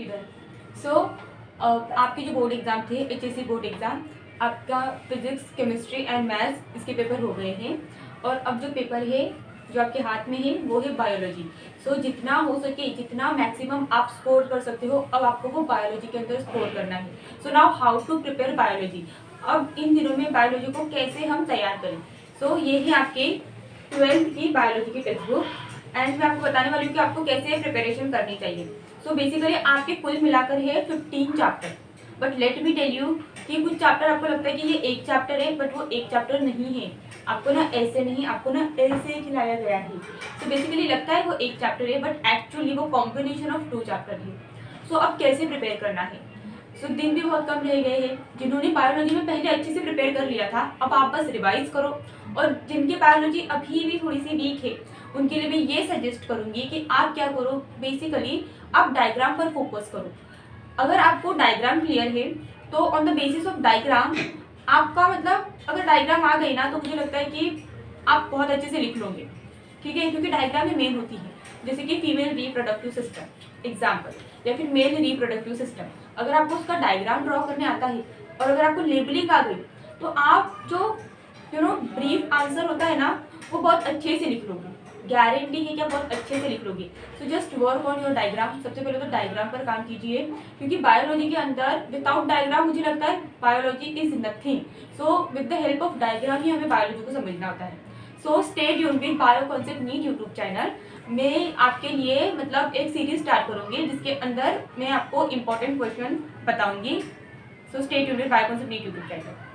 इधर। सो आपके जो बोर्ड एग्ज़ाम थे, HSC बोर्ड एग्ज़ाम, आपका फिजिक्स, केमिस्ट्री एंड मैथ्स इसके पेपर हो गए हैं। और अब जो पेपर है जो आपके हाथ में है वो है बायोलॉजी। सो जितना हो सके, जितना मैक्सिमम आप स्कोर कर सकते हो, अब आपको वो बायोलॉजी के अंदर स्कोर करना है। So now how to prepare biology. अब इन दिनों में बायोलॉजी को कैसे हम तैयार करें। सो ये है आपके 12th की बायोलॉजी की टेक्स्ट बुक एंड मैं आपको बताने वाली हूँ कि आपको कैसे प्रिपरेशन करनी चाहिए। सो बेसिकली आपके कुल मिलाकर है 15 chapter, but let me tell you कि कुछ चैप्टर आपको लगता है कि ये एक चैप्टर है, बट वो एक चैप्टर नहीं है। आपको ना ऐसे नहीं, आपको ना ऐसे खिलाया गया है। सो बेसिकली लगता है वो एक चैप्टर है, बट एक्चुअली वो कॉम्बिनेशन ऑफ 2 चैप्टर है। सो अब कैसे प्रिपेयर करना है। सो दिन भी बहुत कम रह गए हैं। जिन्होंने बायोलॉजी में पहले अच्छे से प्रिपेयर कर लिया था, अब आप बस रिवाइज करो। और जिनकी बायोलॉजी अभी भी थोड़ी सी वीक है, उनके लिए मैं ये सजेस्ट करूंगी कि आप क्या करो, बेसिकली आप डायग्राम पर फोकस करो। अगर आपको डायग्राम क्लियर है तो on the basis of diagram आपका मतलब अगर डायग्राम आ गई ना तो मुझे लगता है कि आप बहुत अच्छे से लिख लोगे। ठीक है, क्योंकि डायग्राम में मेन होती है। जैसे कि फीमेल रिप्रोडक्टिव सिस्टम एग्जाम्पल, या फिर मेल रिप्रोडक्टिव सिस्टम, अगर आपको उसका डायग्राम ड्रॉ करने आता है और अगर आपको लेबलिंग आ गई तो आप जो ब्रीफ आंसर होता है ना वो बहुत अच्छे से लिख लोगे। गारंटी है कि आप बहुत अच्छे से लिख लोगे। So just work on your diagram. सबसे पहले तो डायग्राम पर काम कीजिए, क्योंकि बायोलॉजी के अंदर विदाउट डायग्राम मुझे लगता है biology is nothing. So with the help of diagram ही हमें बायोलॉजी को समझना होता है। So stay tuned with bio concept NEET YouTube channel. मैं आपके लिए मतलब एक सीरीज स्टार्ट करूंगी जिसके अंदर मैं आपको इंपॉर्टेंट क्वेश्चन बताऊंगी। So stay tuned with bio concept NEET YouTube channel.